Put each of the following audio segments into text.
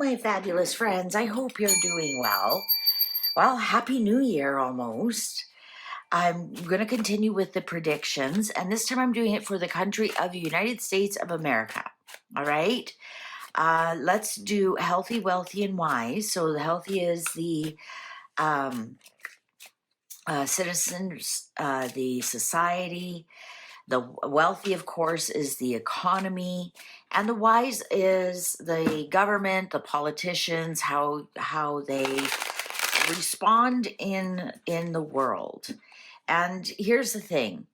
my fabulous friends. I hope you're doing well. Well, Happy New Year almost. I'm going to continue with the predictions, and this time I'm doing it for the country of the United States of America. All right. Let's do healthy, wealthy, and wise. So, the healthy is the um, citizens, the society. The wealthy, of course, is the economy, and the wise is the government, the politicians, how they respond in the world. And here's the thing.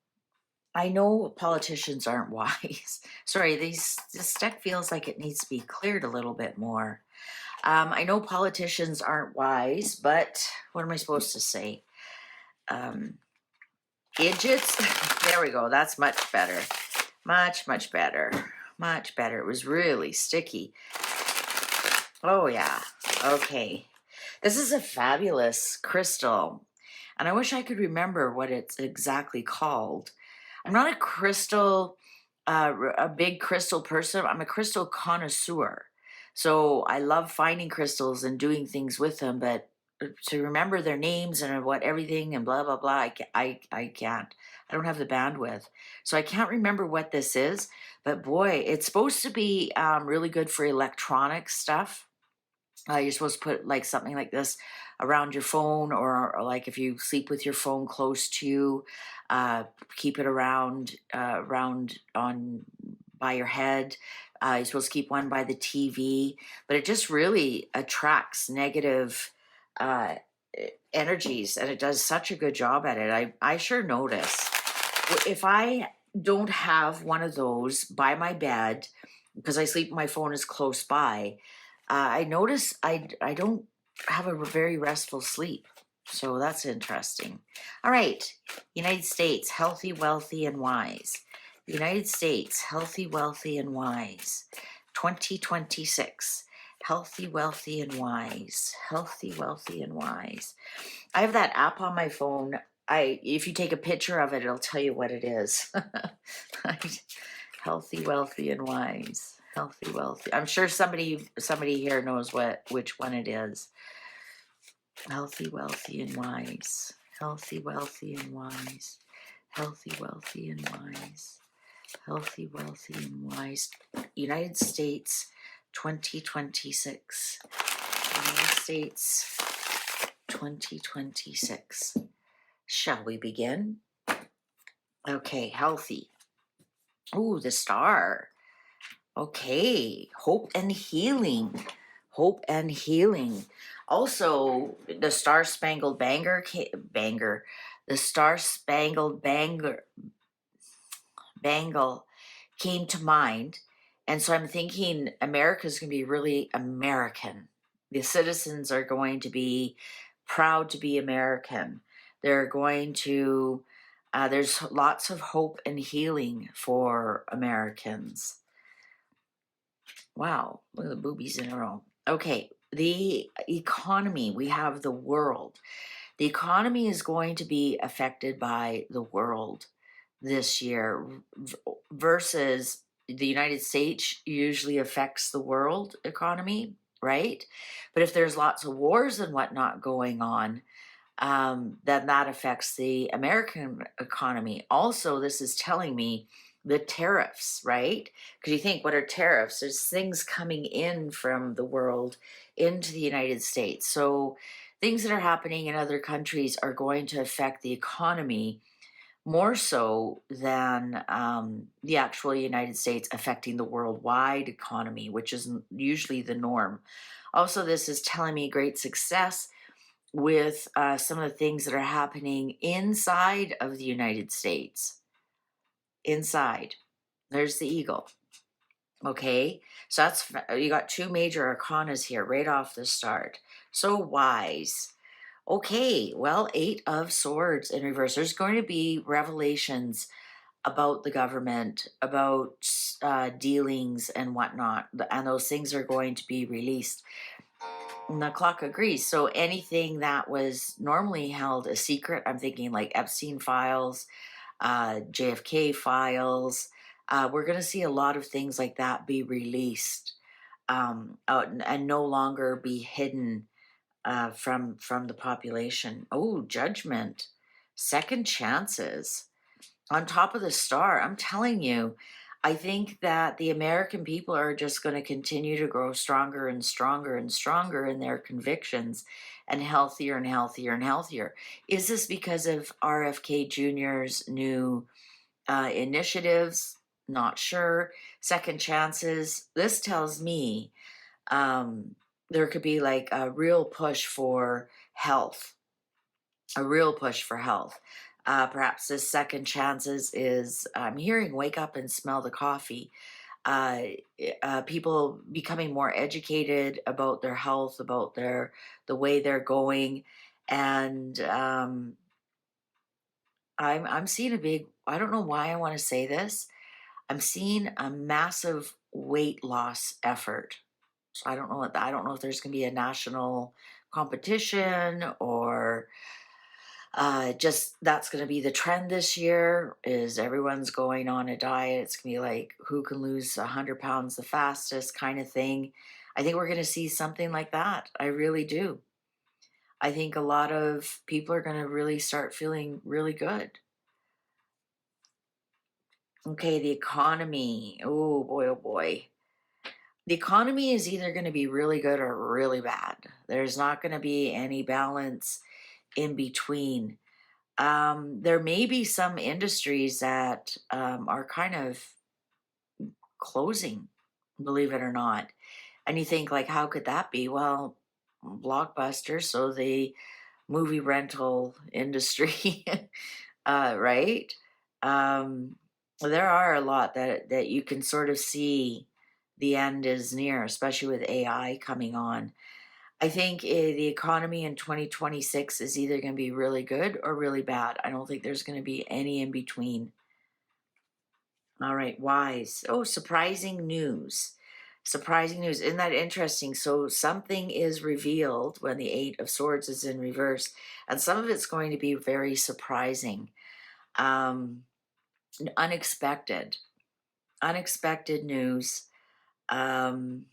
I know politicians aren't wise. Sorry, this deck feels like it needs to be cleared a little bit more. I know politicians aren't wise, but what am I supposed to say? Idiots. There we go. That's much better. Much better. Much better. It was really sticky. Oh, yeah. Okay. This is a fabulous crystal, and I wish I could remember what it's exactly called. I'm not a crystal, a big crystal person. I'm a crystal connoisseur. So I love finding crystals and doing things with them, but to remember their names and what everything and blah, blah, blah, I can't. I don't have the bandwidth. So I can't remember what this is, but boy, it's supposed to be really good for electronic stuff. You're supposed to put like something like this around your phone, or like if you sleep with your phone close to you, keep it around on by your head. You're supposed to keep one by the TV, but it just really attracts negative uh, energies, and it does such a good job at it. I sure notice if I don't have one of those by my bed because I sleep, my phone is close by. I notice I don't have a very restful sleep. So that's interesting. All right. United States, healthy, wealthy, and wise. United States, healthy, wealthy, and wise. 2026. Healthy, wealthy, and wise. Healthy, wealthy, and wise. I have that app on my phone. If you take a picture of it, it'll tell you what it is. Healthy, wealthy, and wise. Healthy, wealthy. I'm sure somebody here knows which one it is. Healthy, wealthy, and wise. Healthy, wealthy, and wise. Healthy, wealthy, and wise. Healthy, wealthy, and wise. United States, 2026. United States, 2026. Shall we begin? Okay, healthy. Ooh, the star. Okay, hope and healing. Hope and healing. Also, the Star Spangled the Star Spangled Bangle came to mind. And so I'm thinking America's going to be really American. The citizens are going to be proud to be American. They're going to, there's lots of hope and healing for Americans. Wow, look at the boobies in a row. Okay, the economy, we have the world. The economy is going to be affected by the world this year versus the United States usually affects the world economy, right? But if there's lots of wars and whatnot going on, then that affects the American economy. Also, this is telling me the tariffs, right? Because you think, what are tariffs? There's things coming in from the world into the United States. So things that are happening in other countries are going to affect the economy more so than the actual United States affecting the worldwide economy, which is usually the norm. Also, this is telling me great success with some of the things that are happening inside of the United States. Inside. There's the eagle. Okay, so that's, you got two major arcanas here right off the start. So wise. Okay, well, 8 of Swords in reverse. There's going to be revelations about the government, about dealings and whatnot, and those things are going to be released. And the clock agrees. So anything that was normally held a secret, I'm thinking like Epstein files, JFK files, we're going to see a lot of things like that be released. out and no longer be hidden from the population. Oh, judgment, second chances on top of the star. I'm telling you, I think that the American people are just going to continue to grow stronger and stronger and stronger in their convictions and healthier and healthier and healthier. Is this because of RFK Jr.'s new initiatives? Not sure. Second chances. This tells me there could be like a real push for health, a real push for health. Perhaps this second chances is I'm hearing wake up and smell the coffee. Uh, People becoming more educated about their health, about the way they're going, and I'm seeing a big. I don't know why I want to say this. I'm seeing a massive weight loss effort. So I don't know if there's going to be a national competition or just that's going to be the trend this year. Is everyone's going on a diet? It's going to be like who can lose 100 pounds the fastest kind of thing. I think we're going to see something like that. I really do. I think a lot of people are going to really start feeling really good. Okay, the economy. Oh boy, oh boy. The economy is either going to be really good or really bad. There's not going to be any balance in between. There may be some industries that are kind of closing, believe it or not. And you think, like, how could that be? Well, Blockbuster, so the movie rental industry, right? Um, there are a lot that you can sort of see the end is near, especially with AI coming on. I think the economy in 2026 is either going to be really good or really bad. I don't think there's going to be any in between. All right, wise. Oh, surprising news. Surprising news. Isn't that interesting? So something is revealed when the Eight of Swords is in reverse, and some of it's going to be very surprising, um, unexpected, unexpected news. Um,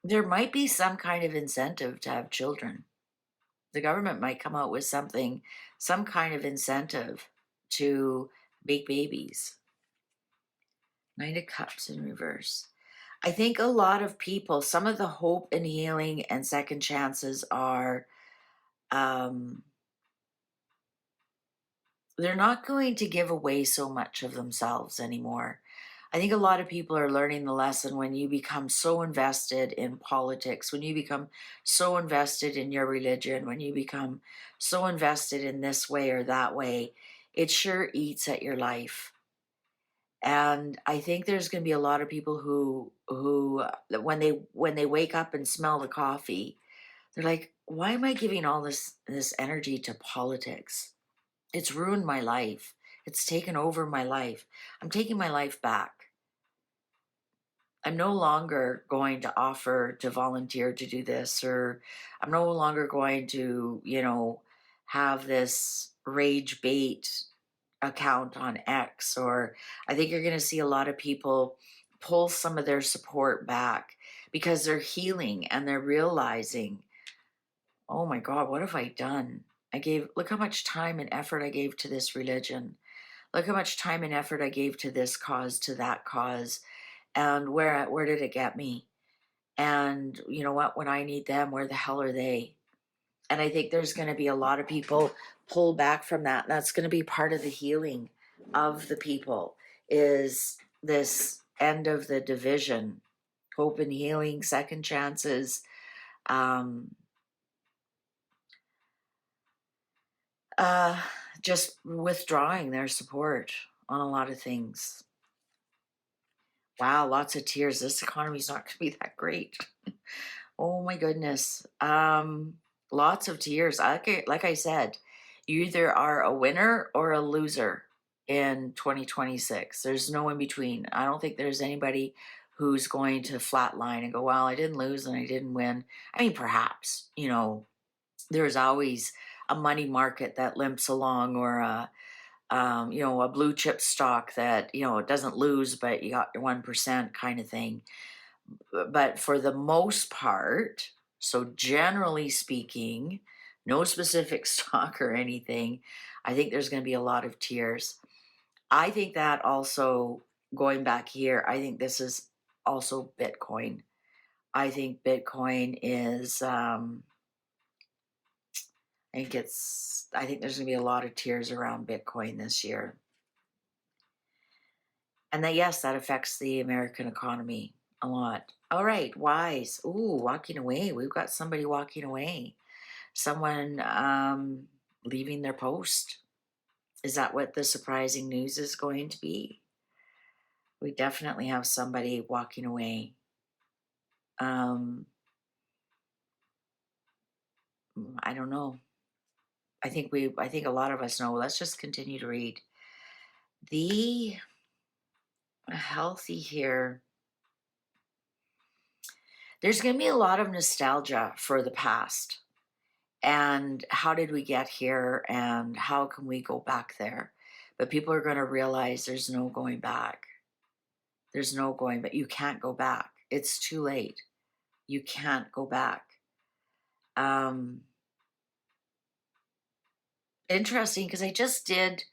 there might be some kind of incentive to have children. The government might come out with something, some kind of incentive to make babies. Knight of Cups in reverse. I think a lot of people, some of the hope and healing and second chances are, um, they're not going to give away so much of themselves anymore. I think a lot of people are learning the lesson when you become so invested in politics, when you become so invested in your religion, when you become so invested in this way or that way, it sure eats at your life. And I think there's going to be a lot of people who when they wake up and smell the coffee, they're like, "Why am I giving all this energy to politics? It's ruined my life. It's taken over my life. I'm taking my life back. I'm no longer going to offer to volunteer to do this, or I'm no longer going to, have this rage bait account on X, or I think you're going to see a lot of people pull some of their support back because they're healing and they're realizing, oh my God, what have I done? Look how much time and effort I gave to this religion. Look how much time and effort I gave to this cause, to that cause. And where did it get me? And you know what? When I need them, where the hell are they? And I think there's going to be a lot of people pull back from that. And that's going to be part of the healing of the people is this end of the division, hope and healing, second chances, um, uh, just withdrawing their support on a lot of things. Wow, lots of tears. This economy's not going to be that great. Oh my goodness. Lots of tears. Like I said, you either are a winner or a loser in 2026. There's no in between. I don't think there's anybody who's going to flatline and go, well, I didn't lose and I didn't win. I mean, perhaps, there's always a money market that limps along or a blue chip stock that, it doesn't lose, but you got your 1% kind of thing. But for the most part, so generally speaking, no specific stock or anything, I think there's going to be a lot of tears. I think that also, going back here, I think this is also Bitcoin. I think Bitcoin is, I think there's going to be a lot of tears around Bitcoin this year. And that, yes, that affects the American economy a lot. All right, wise. Ooh, walking away. We've got somebody walking away. Someone leaving their post. Is that what the surprising news is going to be? We definitely have somebody walking away. I don't know. I think a lot of us know. Let's just continue to read. The healthy here. There's going to be a lot of nostalgia for the past. And how did we get here, and how can we go back there? But people are going to realize there's no going back. There's no going back. You can't go back. It's too late. You can't go back. Interesting, because I just did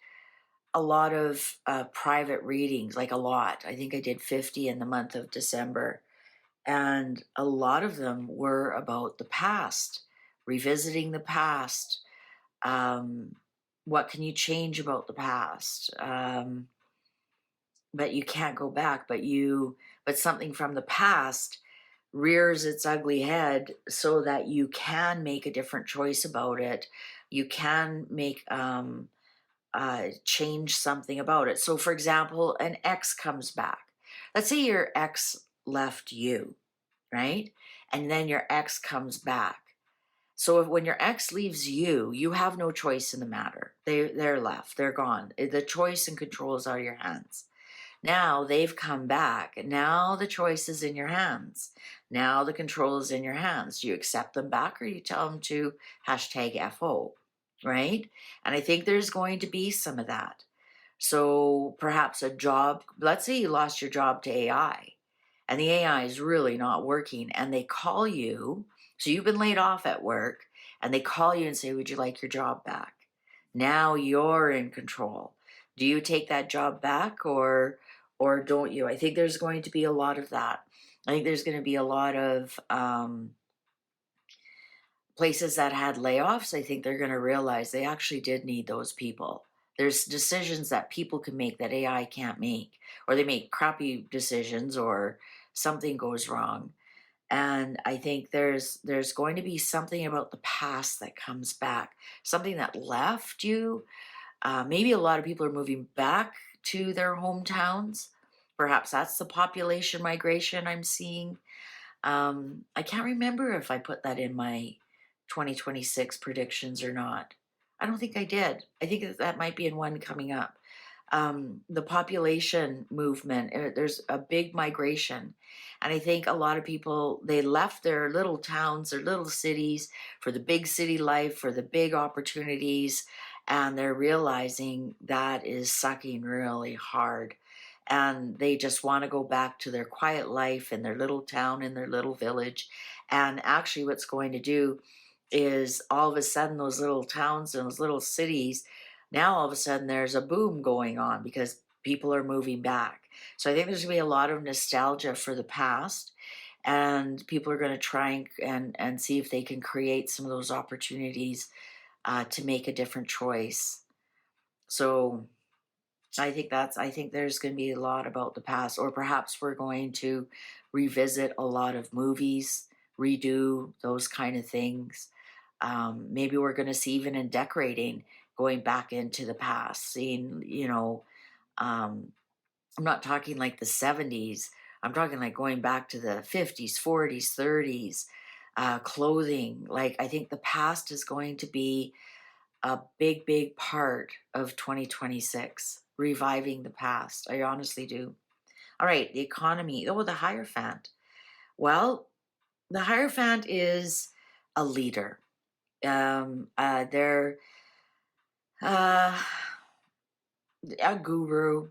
a lot of private readings, like a lot. I think I did 50 in the month of December. And a lot of them were about the past, revisiting the past. What can you change about the past? But you can't go back, but something from the past rears its ugly head so that you can make a different choice about it. You can make, change something about it. So, for example, an ex comes back. Let's say your ex left you, right? And then your ex comes back. So when your ex leaves you, you have no choice in the matter. They're left. They're gone. The choice and control is out of your hands. Now they've come back. Now the choice is in your hands. Now the control is in your hands. Do you accept them back, or you tell them to hashtag FO, right? And I think there's going to be some of that. So perhaps a job, let's say you lost your job to AI, and the AI is really not working, and they call you. So you've been laid off at work, and they call you and say, would you like your job back? Now you're in control. Do you take that job back, or don't you? I think there's going to be a lot of that. I think there's going to be a lot of places that had layoffs. I think they're going to realize they actually did need those people. There's decisions that people can make that AI can't make, or they make crappy decisions, or something goes wrong. And I think there's going to be something about the past that comes back, something that left you. Maybe a lot of people are moving back to their hometowns. Perhaps that's the population migration I'm seeing. I can't remember if I put that in my 2026 predictions or not. I don't think I did. I think that might be in one coming up. The population movement, there's a big migration. And I think a lot of people, they left their little towns, their little cities for the big city life, for the big opportunities. And they're realizing that is sucking really hard. And they just want to go back to their quiet life in their little town, in their little village. And actually, what's going to do is, all of a sudden, those little towns and those little cities, now all of a sudden there's a boom going on because people are moving back. So I think there's going to be a lot of nostalgia for the past, and people are going to try and see if they can create some of those opportunities to make a different choice. So I think there's going to be a lot about the past, or perhaps we're going to revisit a lot of movies, redo those kind of things. Maybe we're going to see, even in decorating, going back into the past, seeing, I'm not talking like the 70s. I'm talking like going back to the 50s, 40s, 30s, clothing. Like, I think the past is going to be a big, big part of 2026, reviving the past. I honestly do. All right, the economy. Oh, the Hierophant. Well, the Hierophant is a leader. They're uh, a guru,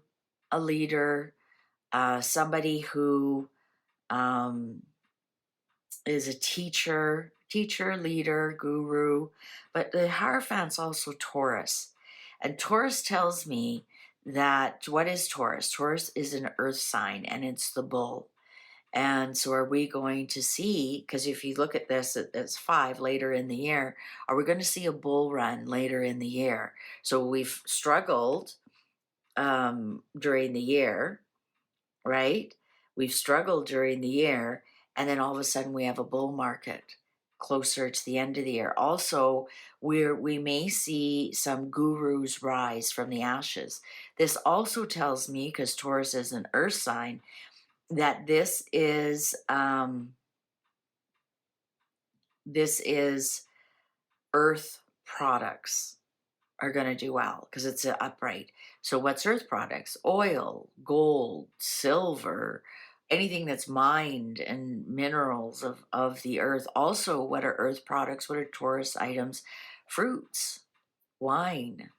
a leader, somebody who um, is a teacher, leader, guru. But the Hierophant's also Taurus. And Taurus tells me that what is Taurus? Taurus is an earth sign and it's the bull. And so, are we going to see? Because if you look at this, it's 5 later in the year. Are we going to see a bull run later in the year? So, we've struggled during the year, right? We've struggled during the year, and then all of a sudden we have a bull market closer to the end of the year. Also, we may see some gurus rise from the ashes. This also tells me, because Taurus is an earth sign, that this is earth products are going to do well because it's upright. So what's earth products? Oil, gold, silver, anything that's mined, and minerals of the earth. Also, what are earth products? What are Taurus items? Fruits, wine.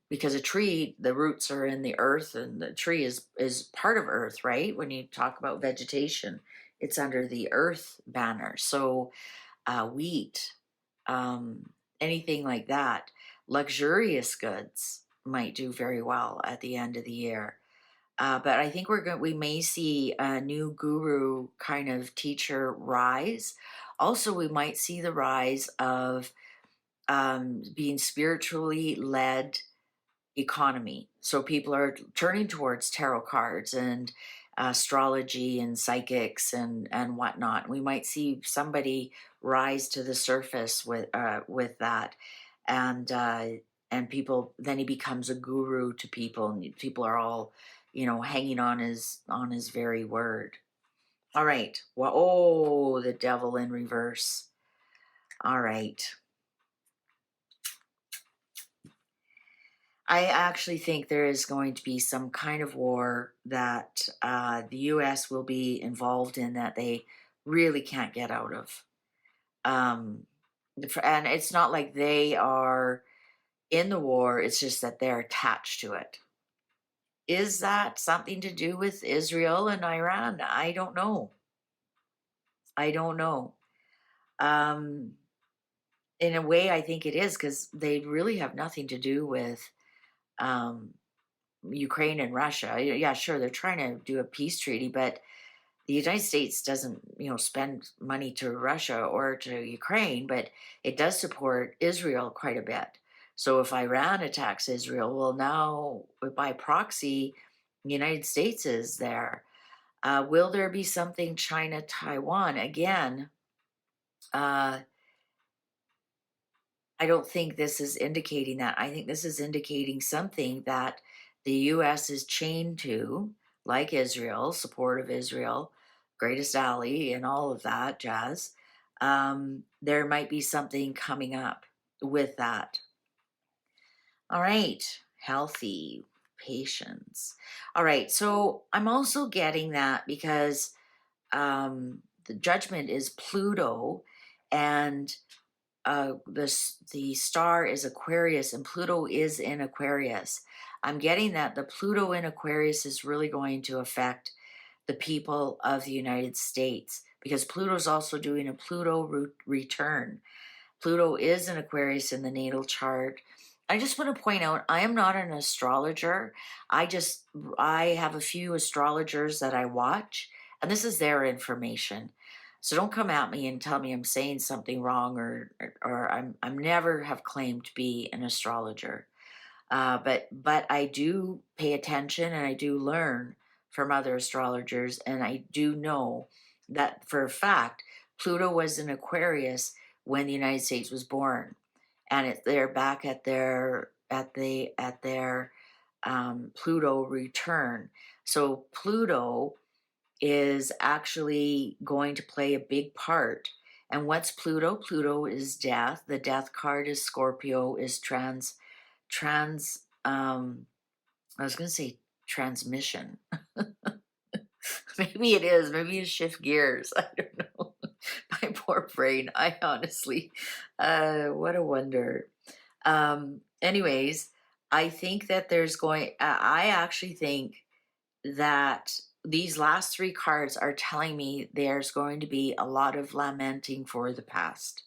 Because a tree, the roots are in the earth, and the tree is part of earth, right? When you talk about vegetation, it's under the earth banner. So wheat, anything like that. Luxurious goods might do very well at the end of the year. But I think we may see a new guru kind of teacher rise. Also, we might see the rise of being spiritually led economy. So people are turning towards tarot cards and astrology and psychics and whatnot. We might see somebody rise to the surface with that, and people. Then he becomes a guru to people, and people are all, hanging on his very word. All right. Well, oh, the devil in reverse. All right. I actually think there is going to be some kind of war that the U.S. will be involved in that they really can't get out of. Um, and it's not like they are in the war, it's just that they're attached to it. Is that something to do with Israel and Iran? I don't know. I don't know. Um, in a way, I think it is because they really have nothing to do with um, Ukraine and Russia. Yeah, sure, they're trying to do a peace treaty, but the United States doesn't, spend money to Russia or to Ukraine, but it does support Israel quite a bit. So if Iran attacks Israel, well, now by proxy, the United States is there. Will there be something China Taiwan again? Uh, I don't think this is indicating that. I think this is indicating something that the U.S. is chained to, like Israel, support of Israel, greatest ally, and all of that jazz. There might be something coming up with that. All right, healthy patience. All right, so I'm also getting that because the judgment is Pluto, and the star is Aquarius, and Pluto is in Aquarius. I'm getting that the Pluto in Aquarius is really going to affect the people of the United States because Pluto's also doing a Pluto return. Pluto is in Aquarius in the natal chart. I just want to point out I am not an astrologer. I have a few astrologers that I watch, and this is their information. So don't come at me and tell me I'm saying something wrong, or I'm never have claimed to be an astrologer. But I do pay attention and I do learn from other astrologers, and I do know that for a fact Pluto was in Aquarius when the United States was born, and they're back at their Pluto return. So Pluto is actually going to play a big part. And what's Pluto? Pluto is death. The death card is Scorpio, is trans I was going to say transmission. Maybe it is. Maybe you shift gears. I don't know. My poor brain. I honestly, what a wonder. Anyways, I think that there's going, I actually think that these last three cards are telling me there's going to be a lot of lamenting for the past.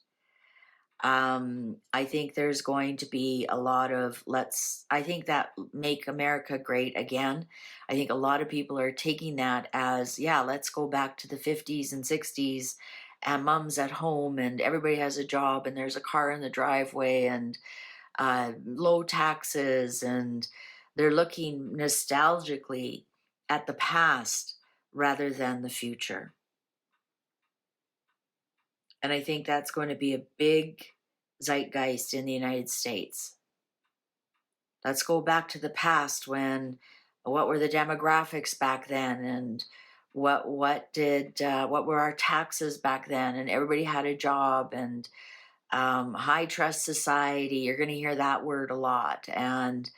I think there's going to be a lot of I think that make America great again. I think a lot of people are taking that as, yeah, let's go back to the 50s and 60s and mom's at home and everybody has a job and there's a car in the driveway and low taxes, and they're looking nostalgically at the past rather than the future. And I think that's going to be a big zeitgeist in the United States. Let's go back to the past when what were the demographics back then, and what were our taxes back then, and everybody had a job, and high trust society. You're going to hear that word a lot, and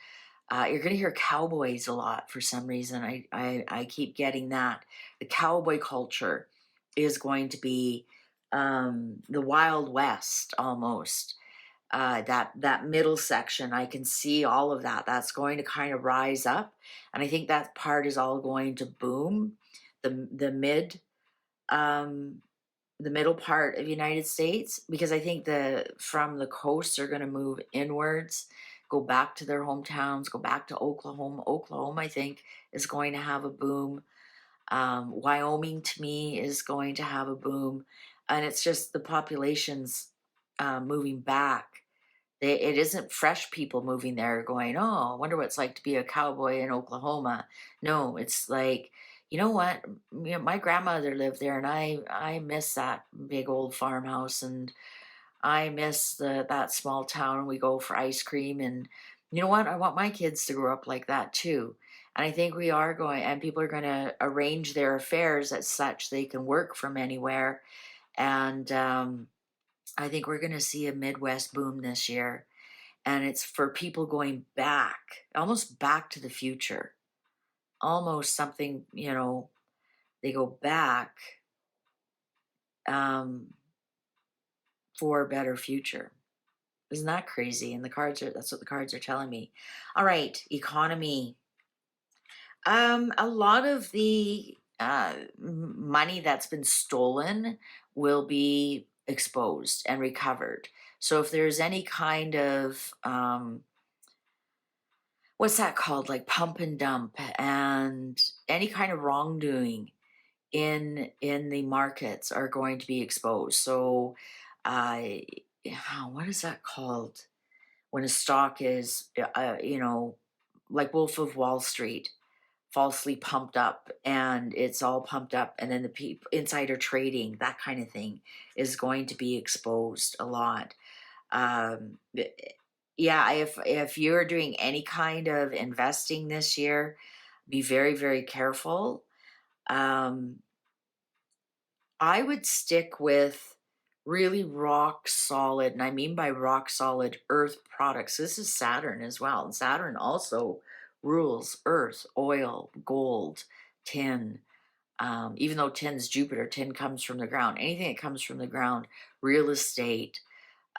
you're going to hear cowboys a lot for some reason. I keep getting that. The cowboy culture is going to be the Wild West almost. That middle section, I can see all of that. That's going to kind of rise up, and I think that part is all going to boom. The mid um, the middle part of the United States, because I think the from the coasts are going to move inwards, go back to their hometowns, go back to Oklahoma. Oklahoma, I think, is going to have a boom. Wyoming, to me, is going to have a boom, and it's just the population's moving back. It isn't fresh people moving there going, oh, I wonder what it's like to be a cowboy in Oklahoma. No, it's like, you know what? My grandmother lived there, and I miss that big old farmhouse, and I miss that small town. We go for ice cream, and you know what? I want my kids to grow up like that too. And I think we are going, and people are going to arrange their affairs as such they can work from anywhere. And I think we're going to see a Midwest boom this year, and it's for people going back, almost back to the future, almost something, they go back um, for a better future. Isn't that crazy? And that's what the cards are telling me. All right, economy. A lot of the money that's been stolen will be exposed and recovered. So if there's any kind of what's that called, like pump and dump, and any kind of wrongdoing in the markets are going to be exposed. So uh what is that called when a stock is like Wolf of Wall Street, falsely pumped up, and it's all pumped up, and then the people insider trading, that kind of thing, is going to be exposed a lot. um yeah, if you're doing any kind of investing this year, be very, very careful. um I would stick with really rock solid, and I mean by rock solid, earth products. This is Saturn as well, and Saturn also rules earth, oil, gold, tin. Even though tin's Jupiter, tin comes from the ground. Anything that comes from the ground, real estate,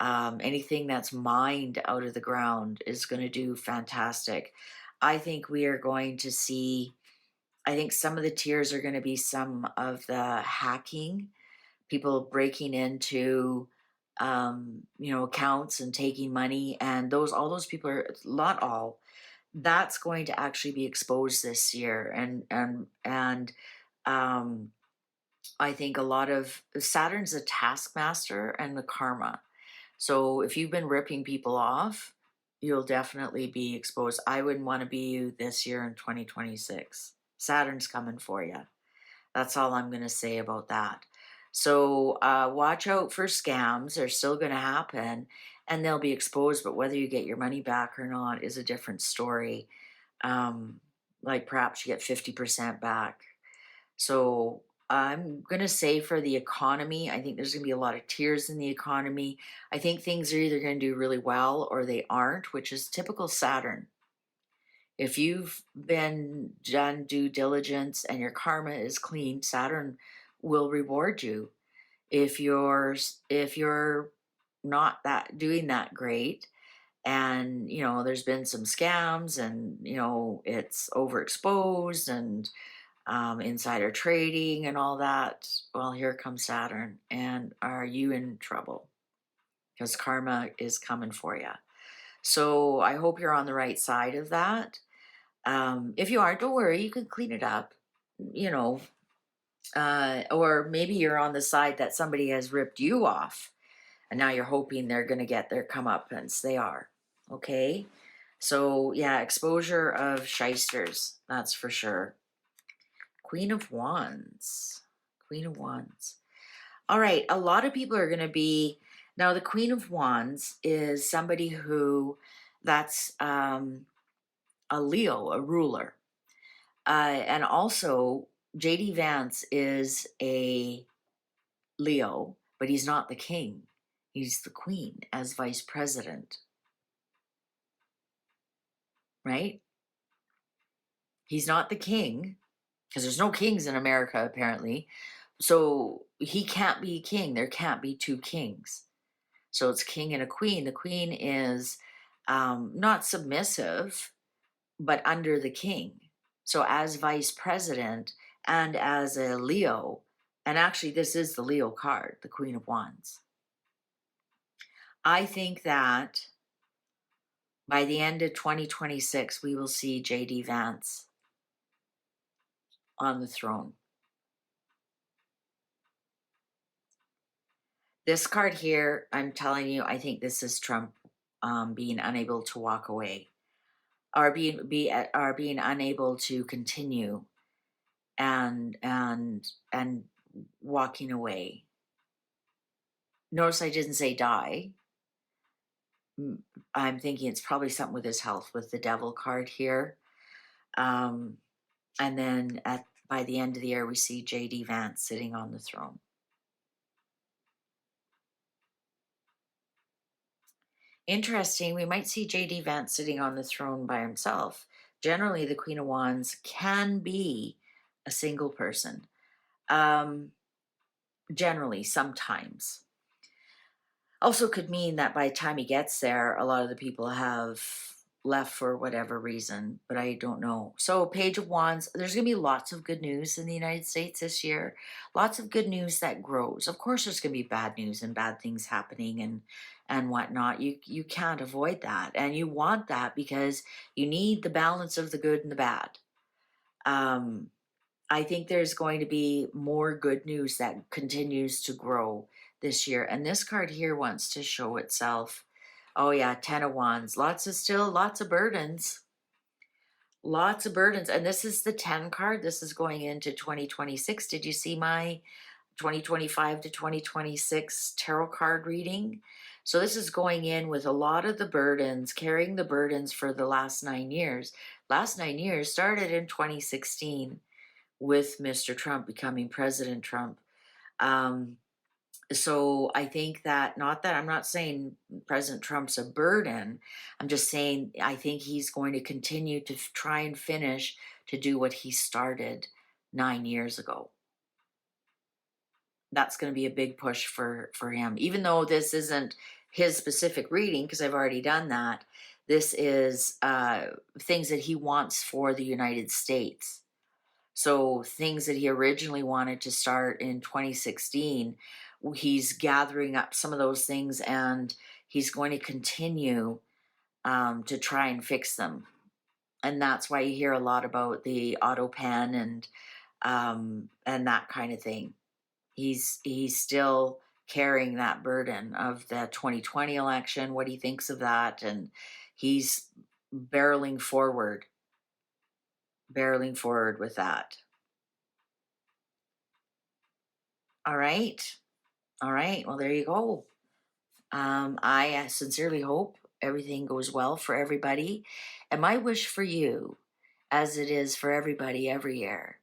anything that's mined out of the ground is going to do fantastic. I think we are going to see, I think some of the tiers are going to be some of the hacking, people breaking into accounts and taking money, and all those people are, not all, that's going to actually be exposed this year. And um I think a lot of Saturn's a taskmaster and the karma. So if you've been ripping people off, you'll definitely be exposed. I wouldn't want to be you this year in 2026. Saturn's coming for you. That's all I'm going to say about that. So watch out for scams. They're still going to happen, and they'll be exposed, but whether you get your money back or not is a different story. Um, like perhaps you get 50% back. So I'm going to say for the economy, I think there's going to be a lot of tears in the economy. I think things are either going to do really well or they aren't, which is typical Saturn. If you've been done due diligence and your karma is clean, Saturn will reward you. If you're not that doing that great, And, there's been some scams and, it's overexposed and insider trading and all that. Well, here comes Saturn. And are you in trouble? Because karma is coming for you. So I hope you're on the right side of that. If you aren't, don't worry, you can clean it up, you know, or maybe you're on the side that somebody has ripped you off and now you're hoping they're going to get their comeuppance. They are. Okay. So, yeah, exposure of shysters, that's for sure. Queen of Wands. Queen of Wands. All right. A lot of people are going to be. Now, the Queen of Wands is somebody who that's a Leo, a ruler. And also, JD Vance is a Leo, but he's not the king. He's the queen as vice president, right? He's not the king because there's no kings in America, apparently. So he can't be king. There can't be two kings. So it's king and a queen. The queen is not submissive, but under the king. So as vice president and as a Leo, and actually this is the Leo card, the Queen of Wands. I think that by the end of 2026, we will see JD Vance on the throne. This card here, I'm telling you, I think this is Trump being unable to walk away, or being unable to continue and walking away. Notice I didn't say die. I'm thinking it's probably something with his health with the devil card here. And then by the end of the year, we see JD Vance sitting on the throne. Interesting, we might see JD Vance sitting on the throne by himself. Generally, the Queen of Wands can be a single person. Generally, sometimes. Also could mean that by the time he gets there, a lot of the people have left for whatever reason, but I don't know. So Page of Wands, there's going to be lots of good news in the United States this year. Lots of good news that grows. Of course, there's going to be bad news and bad things happening and whatnot. You can't avoid that. And you want that because you need the balance of the good and the bad. I think there's going to be more good news that continues to grow this year. And this card here wants to show itself. Oh yeah, 10 of Wands. Lots of burdens. Lots of burdens. And this is the 10 card. This is going into 2026. Did you see my 2025 to 2026 tarot card reading? So this is going in with a lot of the burdens, carrying the burdens for the last 9 years. Last 9 years started in 2016 with Mr. Trump becoming President Trump. So I think that, not that I'm not saying President Trump's a burden, I'm just saying I think he's going to continue to try and finish to do what he started 9 years ago. That's going to be a big push for him, even though this isn't his specific reading, because I've already done that. This is things that he wants for the United States. So things that he originally wanted to start in 2016, he's gathering up some of those things and he's going to continue to try and fix them. And that's why you hear a lot about the auto pen and that kind of thing. He's still carrying that burden of the 2020 election, what he thinks of that, and he's barreling forward with that. All right. Well, there you go. I sincerely hope everything goes well for everybody. And my wish for you, as it is for everybody every year,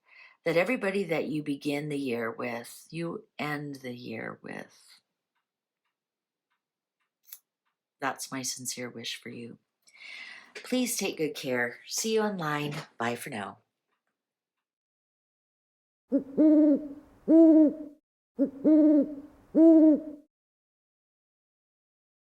that everybody that you begin the year with, you end the year with. That's my sincere wish for you. Please take good care. See you online. Bye for now.